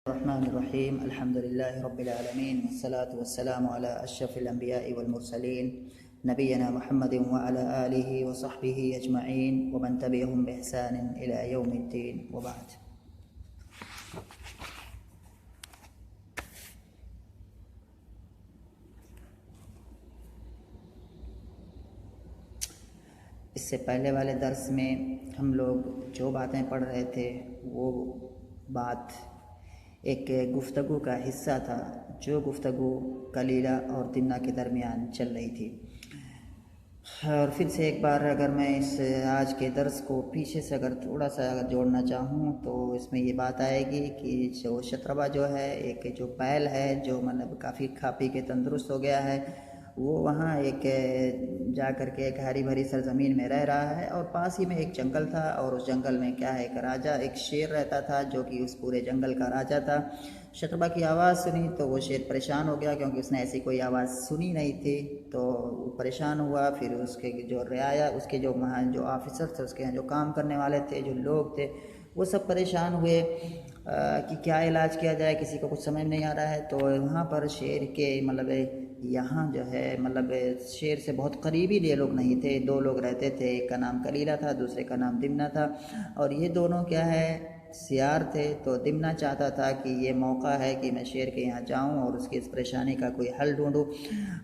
الرحمن الرحیم الحمد للہ رب العالمین والصلاة والسلام علی اشرف الانبیاء والمرسلین نبینا محمد وعلی آلہ وصحبہ اجمعین ومن تبعہم بإحسان الی یوم الدین وبعد۔ اس سے پہلے والے درس میں ہم لوگ جو باتیں پڑھ رہے تھے وہ بات ایک گفتگو کا حصہ تھا، جو گفتگو کلیلہ اور دمنہ کے درمیان چل رہی تھی۔ اور پھر سے ایک بار اگر میں اس آج کے درس کو پیچھے سے اگر تھوڑا سا جوڑنا چاہوں تو اس میں یہ بات آئے گی کہ جو شتربہ جو ہے، ایک جو بیل ہے جو مطلب کافی کھا پی کے تندرست ہو گیا ہے، وہ وہاں ایک جا کر کے ایک ہری بھری سرزمین میں رہ رہا ہے، اور پاس ہی میں ایک جنگل تھا، اور اس جنگل میں کیا ہے ایک راجہ، ایک شیر رہتا تھا جو کہ اس پورے جنگل کا راجہ تھا۔ شتربہ کی آواز سنی تو وہ شیر پریشان ہو گیا، کیونکہ اس نے ایسی کوئی آواز سنی نہیں تھی، تو وہ پریشان ہوا۔ پھر اس کے جو رعایا، اس کے جو وہاں جو آفیسر تھے، اس کے جو کام کرنے والے تھے، جو لوگ تھے، وہ سب پریشان ہوئے کہ کیا علاج کیا جائے، کسی کو کچھ سمجھ نہیں آ رہا ہے۔ تو وہاں پر شیر کے مطلب یہاں جو ہے مطلب شیر سے بہت قریبی یہ لوگ نہیں تھے، دو لوگ رہتے تھے، ایک کا نام کلیلہ تھا، دوسرے کا نام دمنہ تھا، اور یہ دونوں کیا ہے سیار تھے۔ تو دمنہ چاہتا تھا کہ یہ موقع ہے کہ میں شیر کے یہاں جاؤں اور اس کی اس پریشانی کا کوئی حل ڈھونڈوں،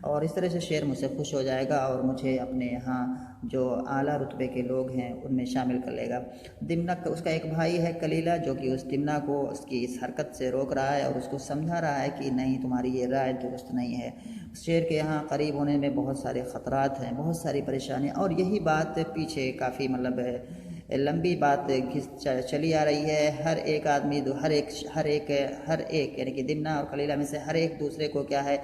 اور اس طرح سے شیر مجھ سے خوش ہو جائے گا اور مجھے اپنے یہاں جو اعلیٰ رتبے کے لوگ ہیں ان میں شامل کر لے گا۔ دمنہ کا اس کا ایک بھائی ہے کلیلہ، جو کہ اس دمنہ کو اس کی اس حرکت سے روک رہا ہے اور اس کو سمجھا رہا ہے کہ نہیں، تمہاری یہ رائے درست نہیں ہے، شیر کے یہاں قریب ہونے میں بہت سارے خطرات ہیں، بہت ساری پریشانیاں، اور یہی بات پیچھے کافی مطلب لمبی بات چلی آ رہی ہے۔ ہر ایک آدمی ہر ایک یعنی کہ دمنہ اور کلیلہ میں سے ہر ایک دوسرے کو کیا ہے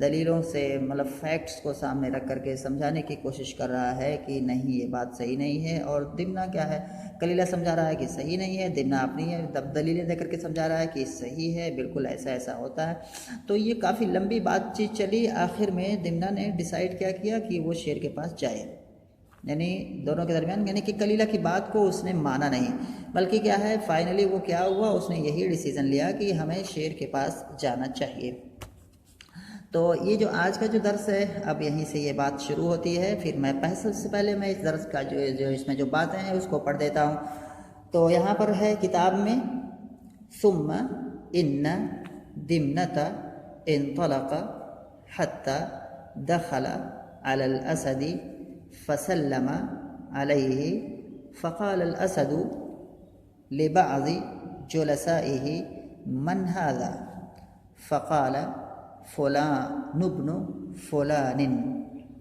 دلیلوں سے مطلب فیکٹس کو سامنے رکھ کر کے سمجھانے کی کوشش کر رہا ہے کہ نہیں، یہ بات صحیح نہیں ہے، اور دمنہ کیا ہے کلیلہ سمجھا رہا ہے کہ صحیح نہیں ہے، دمنہ اپنی دلیلیں دے کر کے سمجھا رہا ہے کہ صحیح ہے، بالکل ایسا ایسا ہوتا ہے۔ تو یہ کافی لمبی بات چیت چلی، آخر میں دمنہ نے ڈیسائیڈ کیا کہ وہ شیر کے پاس جائے، یعنی دونوں کے درمیان، یعنی کہ کلیلہ کی بات کو اس نے مانا نہیں، بلکہ کیا ہے فائنلی وہ کیا ہوا، اس نے یہی ڈیسیزن لیا کہ ہمیں شیر کے پاس جانا چاہیے۔ تو یہ جو آج کا جو درس ہے، اب یہیں سے یہ بات شروع ہوتی ہے۔ پھر میں سب سے پہلے میں اس درس کا جو اس میں جو باتیں ہیں اس کو پڑھ دیتا ہوں۔ تو یہاں پر ہے کتاب میں، ثم ان دمنة انطلق حتى دخل على الأسد فسلم عليه فقال الأسد لبعض جلسائه من هذا؟ فقال فلان ابن فلان،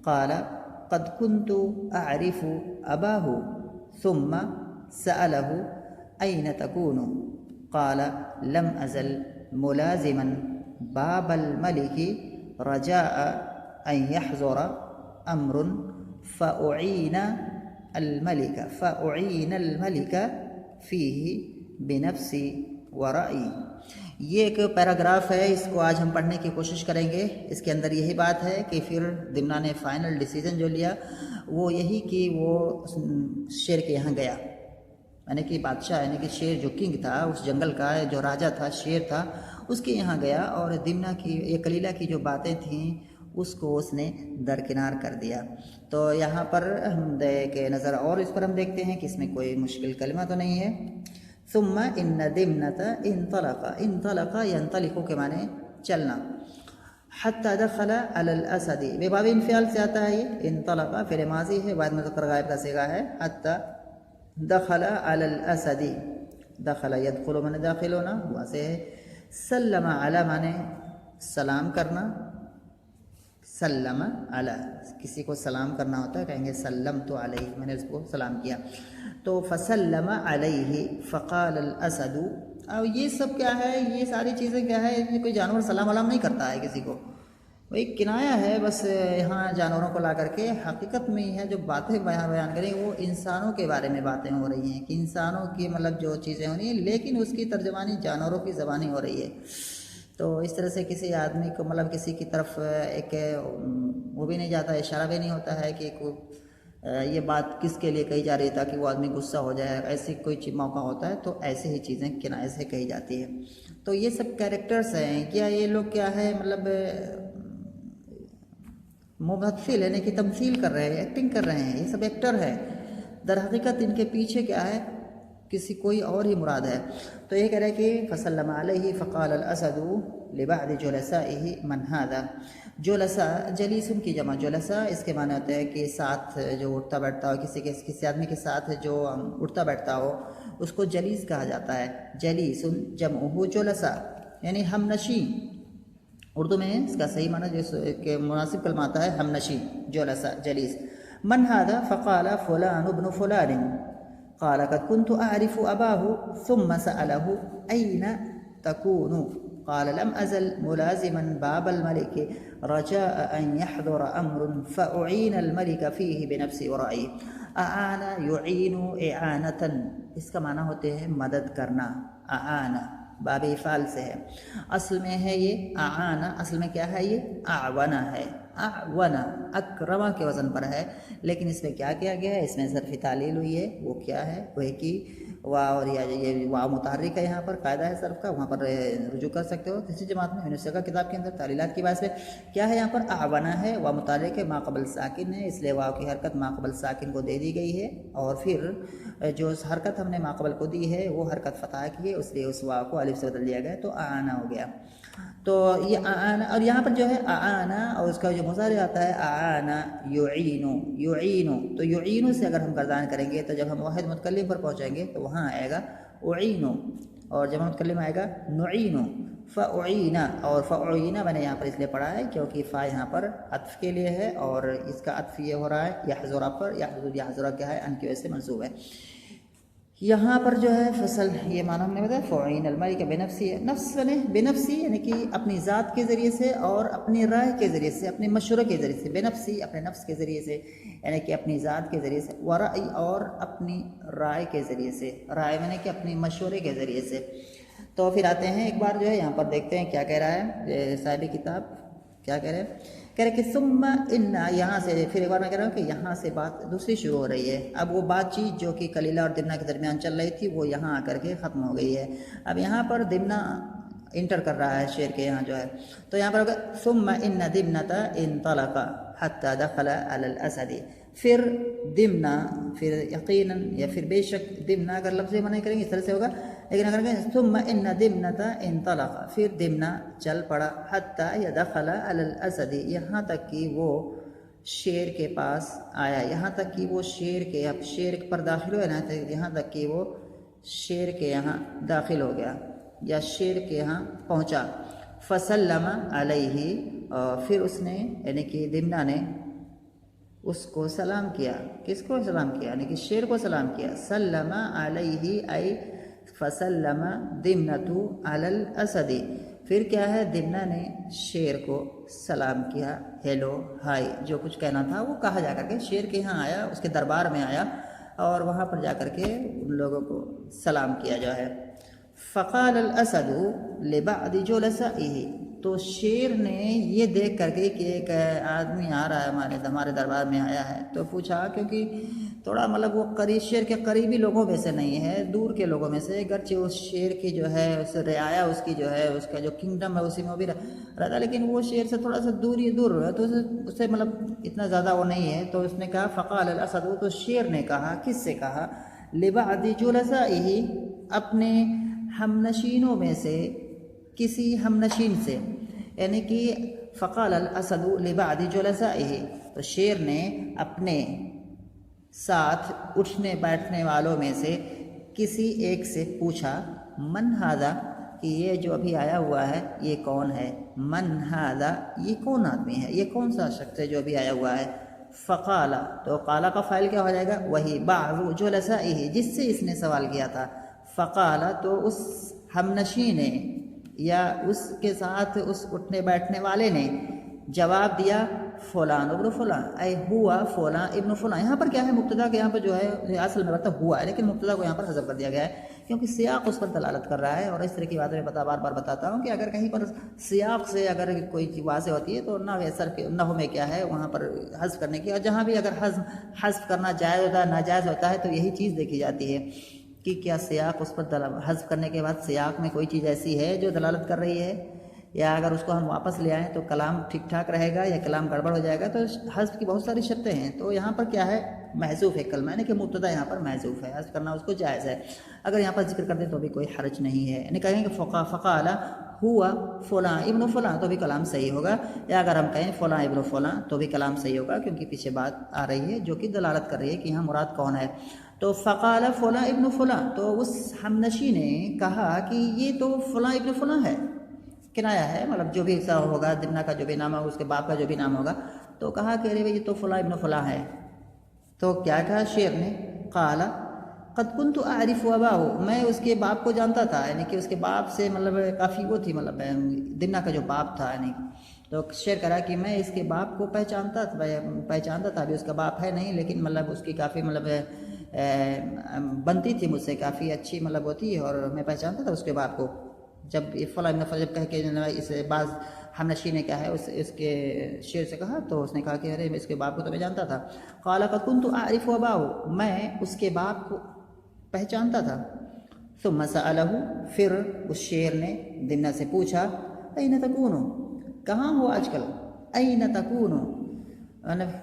قال قد كنت أعرف أباه، ثم سأله أين تكون؟ قال لم أزل ملازما باب الملك رجاء أن يحضر أمر فأعين الملك فيه بنفسي ورأيي۔ یہ ایک پیراگراف ہے، اس کو آج ہم پڑھنے کی کوشش کریں گے۔ اس کے اندر یہی بات ہے کہ پھر دمنہ نے فائنل ڈیسیجن جو لیا وہ یہی کہ وہ شیر کے یہاں گیا، یعنی کہ بادشاہ، یعنی کہ شیر جو کنگ تھا اس جنگل کا، جو راجہ تھا، شیر تھا، اس کے یہاں گیا، اور دمنہ کی یہ کلیلہ کی جو باتیں تھیں اس کو اس نے درکنار کر دیا۔ تو یہاں پر ہم نظر اور اس پر ہم دیکھتے ہیں کہ اس میں کوئی مشکل کلمہ تو نہیں ہے۔ ثم ان دمنة انطلق ينطلق کے معنی چلنا، حتی دخل علی الاسد بباب انفعال سے آتا ہے، یہ انطلق فعل ماضی ہے، بعد مذکر غائب کا صیغہ ہے، حتی دخل علی الاسد، دخل يدخل من داخلونا واسے ہے، سلم علی معنی سلام کرنا، سلم علی کسی کو سلام کرنا ہوتا ہے، کہیں گے سلمت علیہ، میں نے اس کو سلام کیا، تو فسلم علیہ فقال الاسد۔ اور یہ سب کیا ہے، یہ ساری چیزیں کیا ہے، کوئی جانور سلام علام نہیں کرتا ہے کسی کو، وہ ایک کنایا ہے بس، یہاں جانوروں کو لا کر کے حقیقت میں ہی ہے جو باتیں بیان کریں وہ انسانوں کے بارے میں باتیں ہو رہی ہیں، کہ انسانوں کی مطلب جو چیزیں ہو رہی ہیں، لیکن اس کی ترجمانی جانوروں کی زبانی ہو رہی ہے۔ تو اس طرح سے کسی آدمی کو مطلب کسی کی طرف ایک وہ بھی نہیں جاتا، اشارہ بھی نہیں ہوتا ہے کہ یہ بات کس کے لیے کہی جا رہی ہے تاکہ وہ آدمی غصہ ہو جائے، ایسی کوئی موقع ہوتا ہے تو ایسے ہی چیزیں کنایے سے کہی جاتی ہے۔ تو یہ سب کیریکٹرز ہیں، کیا یہ لوگ کیا ہے مطلب ممثل یعنی کہ تمثیل کر رہے ہیں، ایکٹنگ کر رہے ہیں، یہ سب ایکٹر ہے، در حقیقت ان کے پیچھے کیا ہے کسی کوئی اور ہی مراد ہے۔ تو یہ کہہ رہے کہ فسلم علیہ فقال الاسد لبعض جلسائه من هذا۔ جلساء جلیسن کی جمع جلساء، اس کے معنی ہوتا ہے کہ ساتھ جو اٹھتا بیٹھتا ہو، کسی آدمی کے ساتھ جو اٹھتا بیٹھتا ہو اس کو جلیس کہا جاتا ہے۔ جلیسن جمعہ جلساء یعنی ہم نشین، اردو میں اس کا صحیح معنی جو کہ مناسب کلمہ آتا ہے ہم نشین، جلساء جلیس۔ من هذا فقال فلان ابن فلان قال قد كنت أعرف أباه ثم سأله أين تكون قال لم أزل ملازما باب الملك رجاء أن يحضر أمر فأعين الملك فيه بنفسي ورأيي۔ أعان يعين إعانة، اس کا معنی ہوتے ہیں مدد کرنا، أعان باب فعل سے ہے، اصل میں ہے یہ اعانہ، اصل میں کیا ہے یہ اعونہ ہے، اعونہ اکرمہ کے وزن پر ہے، لیکن اس میں کیا کیا گیا ہے، اس میں ظرف تعلیل ہوئی ہے، وہ کیا ہے وہ ہے کہ واو اور یہ واو متحرک ہے، یہاں پر قاعدہ ہے صرف کا، وہاں پر رجوع کر سکتے ہو تیسری جماعت میں یونیورسٹی کتاب کے اندر تعلیلات کی بات سے کیا ہے، یہاں پر اعونہ ہے، واو متحرک ہے، ما قبل ساکن ہے، اس لیے واو کی حرکت ما قبل ساکن کو دے دی گئی ہے، اور پھر جو حرکت ہم نے ما قبل کو دی ہے وہ حرکت فتح کی ہے، اس لیے اس واو کو الف سے بدل دیا گیا تو اعانہ ہو گیا۔ تو یہ اعانہ، اور یہاں پر جو ہے اعانہ اور اس کا جو مضارع آتا ہے اعانہ یعینو، یعینو تو یعینو سے اگر ہم گردان کریں گے تو جب ہم واحد متکلم پر پہنچیں گے تو وہاں آئے گا اعینو، اور جب متکلم آئے گا نعینو، فاعینہ، اور فاعینہ میں نے یہاں پر اس لیے پڑھا ہے کیونکہ فا یہاں پر عطف کے لیے ہے، اور اس کا عطف یہ ہو رہا ہے یحضر پر، یحضر کیا ہے ان کی وجہ سے منصوب ہے۔ یہاں پر جو ہے فصل یہ معنی ہم نے بتایا فعین الملک بنفسی، نفس بنے بنفسی یعنی کہ اپنی ذات کے ذریعے سے اور اپنی رائے کے ذریعے سے، اپنے مشورے کے ذریعے سے، بنفسی اپنے نفس کے ذریعے سے یعنی کہ اپنی ذات کے ذریعے سے، ورأی اور اپنی رائے کے ذریعے سے، رائے میں نے کہ اپنی مشورے کے ذریعے سے۔ تو پھر آتے ہیں ایک بار جو ہے یہاں پر دیکھتے ہیں کیا کہہ رہا ہے صاحب کتاب، کیا کہہ رہے ہیں، کہہ رہے کہ ثم ان، یہاں سے پھر ایک بار میں کہہ رہا ہوں کہ یہاں سے بات دوسری شروع ہو رہی ہے، اب وہ بات چیت جو کہ کلیلہ اور دمنہ کے درمیان چل رہی تھی وہ یہاں آ کر کے ختم ہو گئی ہے، اب یہاں پر دمنہ انٹر کر رہا ہے شعر کے یہاں جو ہے، تو یہاں پر ہوگا ثم ان دمنۃ انطلق حتی دخل علی الاسد، پھر دمنہ، پھر یقیناً یا پھر بے شک دمنہ اگر لفظی معنی کریں گے اس طرح سے ہوگا، لیکن اگر کہیں ثم ان دمنۃ انطلق، پھر دمنہ چل پڑا، حتی دخل علی الاسد، یہاں تک کہ وہ شیر کے پاس آیا، یہاں تک کہ وہ شیر کے، اب شیر پر داخل ہوا نا، یہاں تک کہ وہ شیر کے یہاں داخل ہو گیا یا شیر کے یہاں پہنچا، فسلم علیہ، پھر اس نے یعنی کہ دمنہ نے اس کو سلام کیا، کس کو سلام کیا یعنی کہ شیر کو سلام کیا، سلم علیہ ای فسلم دمنۃ علی الاسد، پھر کیا ہے دمنہ نے شیر کو سلام کیا، ہیلو ہائی جو کچھ کہنا تھا وہ کہا جا کر کے شیر کے یہاں آیا، اس کے دربار میں آیا اور وہاں پر جا کر کے ان لوگوں کو سلام کیا جو ہے۔ فقال الاسد لبعض جلسائه، تو شیر نے یہ دیکھ کر کے کہ ایک آدمی آ رہا ہے ہمارے دربار میں آیا ہے، تو پوچھا، کیونکہ تھوڑا مطلب وہ قریب شیر کے قریبی لوگوں میں سے نہیں ہے، دور کے لوگوں میں سے، گرچہ اس شیر کی جو ہے اس رعایا اس کی جو ہے اس کا جو کنگڈم ہے اسی میں وہ بھی رہتا، لیکن وہ شیر سے تھوڑا سا دور ہے، تو اس سے مطلب اتنا زیادہ وہ نہیں ہے، تو اس نے کہا فقال الاسد، تو شیر نے کہا، کس سے کہا، لبعض جلسائه، اپنے ہم نشینوں میں سے کسی ہم نشین سے، یعنی کہ فقال الاسد لبعض جلسائه، تو شیر نے اپنے ساتھ اٹھنے بیٹھنے والوں میں سے کسی ایک سے پوچھا، من ھذا، کہ یہ جو ابھی آیا ہوا ہے یہ کون ہے، من ھذا، یہ کون آدمی ہے، یہ کون سا شخص ہے جو ابھی آیا ہوا ہے، فقال، تو قال کا فاعل کیا ہو جائے گا، وہی بعض جلسائه، جس سے اس نے سوال کیا تھا، فقال، تو اس ہم نشین نے یا اس کے ساتھ اس اٹھنے بیٹھنے والے نے جواب دیا، فلان ابن فلان، اے ہوا فلان ابن فلان، یہاں پر کیا ہے مبتدا کے یہاں پر جو ہے اصل میں مطلب ہوا ہے، لیکن مبتدا کو یہاں پر حذف کر دیا گیا ہے کیونکہ سیاق اس پر دلالت کر رہا ہے، اور اس طرح کی باتیں میں بار بار بتاتا ہوں کہ اگر کہیں پر سیاق سے اگر کوئی چیز واضح ہوتی ہے تو نحو میں کیا ہے وہاں پر حذف کرنے کی، اور جہاں بھی اگر حذف کرنا جائز ہوتا ہے ناجائز ہوتا ہے تو یہی چیز دیکھی جاتی ہے کہ کیا سیاق اس پر حذف کرنے کے بعد سیاق میں کوئی چیز ایسی ہے جو دلالت کر رہی ہے، یا اگر اس کو ہم واپس لے آئیں تو کلام ٹھیک ٹھاک رہے گا یا کلام گڑبڑ ہو جائے گا۔ تو حذف کی بہت ساری شرطیں ہیں، تو یہاں پر کیا ہے محذوف ہے کلمہ، یعنی کہ مبتدا یہاں پر محذوف ہے، حذف کرنا اس کو جائز ہے، اگر یہاں پر ذکر کر دیں تو بھی کوئی حرج نہیں ہے، یعنی کہیں کہ فقال ہوا فلاں ابن فلاں تو بھی کلام صحیح ہوگا، یا اگر ہم کہیں فلاں ابن فلاں تو بھی کلام صحیح ہوگا، کیونکہ پیچھے بات آ رہی ہے جو کہ دلالت کر رہی ہے کہ یہاں مراد کون ہے۔ تو فقال فلاں ابن فلاں، تو اس ہمنشی نے کہا کہ یہ تو فلاں ابن فلاں ہے، کنایا ہے، مطلب جو بھی ایسا ہوگا دمنہ کا جو بھی نام ہوگا اس کے باپ کا جو بھی نام ہوگا، تو کہا کہ ارے یہ تو فلاں ابن فلاں ہے۔ تو کیا کہا شعر نے، قال قد كنت اعرف اباه، میں اس کے باپ کو جانتا تھا، یعنی کہ اس کے باپ سے مطلب کافی وہ تھی، مطلب دمنہ کا جو باپ تھا، یعنی تو شعر کرا کہ میں اس کے باپ کو پہچانتا تھا، ابھی اس کا باپ ہے نہیں، لیکن مطلب اس کی کافی مطلب بنتی تھی مجھ سے، کافی اچھی مطلب ہوتی، اور میں پہچانتا تھا اس کے باپ کو۔ جب یہ فلاں ابن فلاں جب کہہ کے اس بعض ہمنشی نے کیا ہے اس کے شعر سے کہا، تو اس نے کہا کہ ارے اس کے باپ کو تو میں جانتا تھا۔ قال قد كنت اعرف اباه، میں اس کے باپ کو پہچانتا تھا۔ ثم سأله، پھر اس شعر نے دمنہ سے پوچھا، این تکون، کہاں ہو آج کل، این تکون،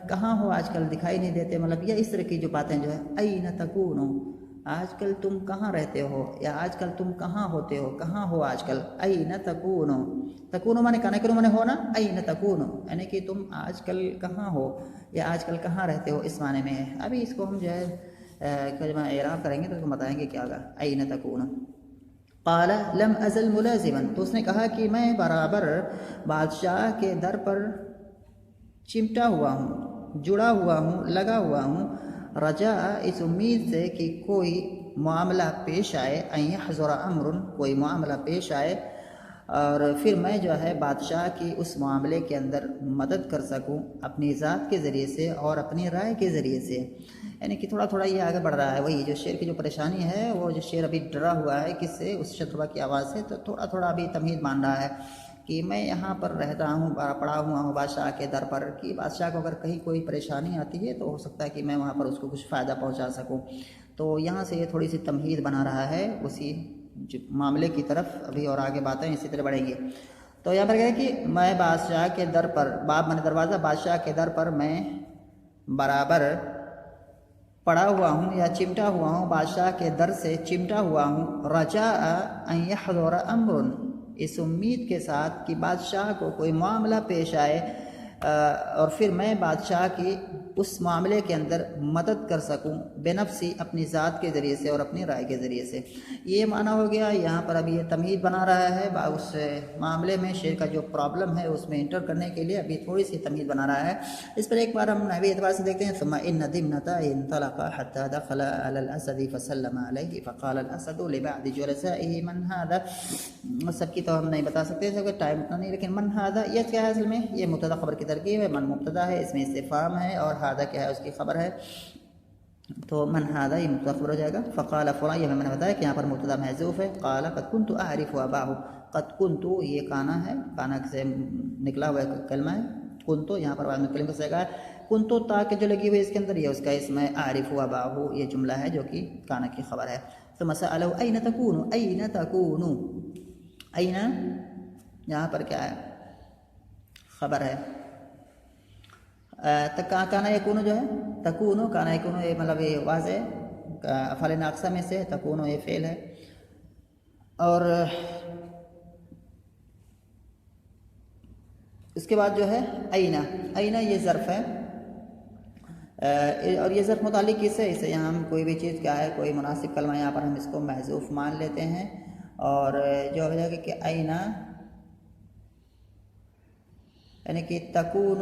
کہاں ہو آج کل، دکھائی نہیں دیتے، مطلب یہ اس طرح کی جو باتیں جو ہے، این تکون، آج کل تم کہاں رہتے ہو، یا آج کل تم کہاں ہوتے ہو، کہاں ہو آج کل، این تکون، تکون مانے کانا کرو مانے ہونا، این تکون یعنی کہ تم آج کل کہاں ہو یا آج کل کہاں رہتے ہو، اس معنی میں ہے۔ ابھی اس کو ہم جو ہے جب اعراب کریں گے تو اس کو بتائیں گے کیا ہوگا، این تکون۔ قال لم ازل ملازما، تو اس نے کہا کہ میں برابر بادشاہ کے در پر چمٹا ہوا ہوں، جڑا ہوا ہوں، لگا ہوا ہوں، رجاء، اس امید سے کہ کوئی معاملہ پیش آئے، ان یحضر امر، کوئی معاملہ پیش آئے، اور پھر میں جو ہے بادشاہ کی اس معاملے کے اندر مدد کر سکوں اپنی ذات کے ذریعے سے اور اپنی رائے کے ذریعے سے، یعنی کہ تھوڑا تھوڑا یہ آگے بڑھ رہا ہے، وہی جو شعر کی جو پریشانی ہے، وہ جو شعر ابھی ڈرا ہوا ہے کس سے، اس شتربا کی آواز سے، تو تھوڑا تھوڑا ابھی تمہید مان رہا ہے کہ میں یہاں پر رہتا ہوں، پڑا ہوا ہوں بادشاہ کے در پر، کہ بادشاہ کو اگر کہیں کوئی پریشانی آتی ہے تو ہو سکتا ہے کہ میں وہاں پر اس کو کچھ فائدہ پہنچا سکوں، تو یہاں سے یہ تھوڑی سی تمہید بنا رہا ہے اسی معاملے کی طرف، ابھی اور آگے باتیں اسی طرح بڑھیں گی۔ تو یہاں پر کہا کہ میں بادشاہ کے در پر، باب من دروازہ، بادشاہ کے در پر میں برابر پڑا ہوا ہوں یا چمٹا ہوا ہوں، بادشاہ کے در سے چمٹا ہوا ہوں، رجاء ان یحضر امر، اس امید کے ساتھ کہ بادشاہ کو کوئی معاملہ پیش آئے، اور پھر میں بادشاہ کی اس معاملے کے اندر مدد کر سکوں بنفسی، اپنی ذات کے ذریعے سے اور اپنی رائے کے ذریعے سے۔ یہ معنی ہو گیا، یہاں پر ابھی یہ تمہید بنا رہا ہے اس معاملے میں، شعر کا جو پرابلم ہے اس میں انٹر کرنے کے لیے ابھی تھوڑی سی تمہید بنا رہا ہے۔ اس پر ایک بار ہم نحوی اعتبار سے دیکھتے ہیں، ثم ان دمنة انطلق حتى دخل على الاسد فسلم عليه فقال الاسد لبعض جلسائه من هذا، سب کی تو ہم نہیں بتا سکتے اس وقت ٹائم اتنا نہیں، لیکن من هذا یہ کیا ہے، اصل میں یہ مبتدا خبر کی ترکیب ہے، من مبتدا ہے، اس میں استفہام ہے، اور هذا کیا ہے، اس کی خبر ہے، تو من هذا یہ مبتدا خبر ہو جائے گا۔ فقال فلاں، یہ میں نے بتایا کہ یہاں پر مبتدا محذوف ہے، قال قد كنت اعرف اباه، قد كنت یہ کانا ہے، کانا سے نکلا ہوا کلمہ ہے، کنتو یہاں پر بعد میں کلمہ سے ہے، کنتو تا کہ جو لگی ہوئی اس کے اندر، یہ اس کا اسم ہے، اعرف اباه، یہ جملہ ہے جو کہ کانا کی خبر ہے۔ ثم سأله أين تكون، أين تكون، أين یہاں پر کیا ہے، خبر ہے، کانا یکون جو ہے، تکون، کانا یکون، یہ مطلب یہ واضح افعال ناقصہ میں سے تکون یہ فعل ہے، اور اس کے بعد جو ہے اینا، اینا یہ ظرف ہے، اور یہ ظرف متعلق کس ہے، اسے یہاں ہم کوئی بھی چیز کیا ہے، کوئی مناسب کلمہ یہاں پر ہم اس کو محذوف مان لیتے ہیں، اور جو ہو جائے گا کہ اینا یعنی کہ تکون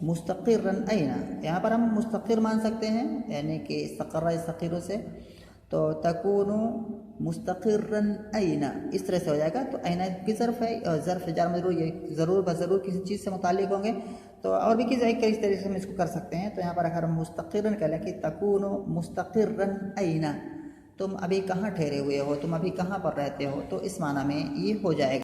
مستقرا اینا، یہاں پر ہم مستقر مان سکتے ہیں، یعنی کہ استقرہ استقر سے، تو تکون مستقرا اینا اس طرح سے ہو جائے گا، تو اینا کی ظرف ہے، اور ظرف جار مجرور یہ ضرور بضرور کسی چیز سے متعلق ہوں گے، تو اور بھی کسی طریقے سے ہم اس کو کر سکتے ہیں، تو یہاں پر اگر ہم مستقرا کہہ لیں کہ تکون مستقرا اینا، تم ابھی کہاں ٹھہرے ہوئے ہو، تم ابھی کہاں پر رہتے ہو، تو اس معنی میں یہ ہو جائے گا